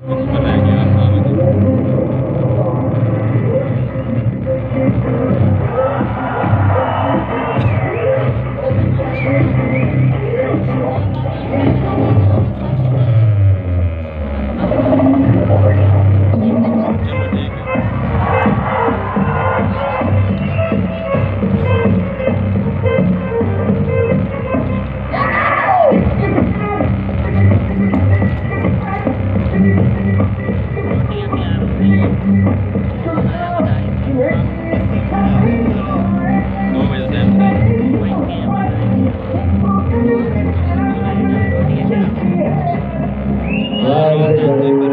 पता है क्या था मुझे। चलो ठीक है। दो बजे टाइम था। हाँ रोज एक बार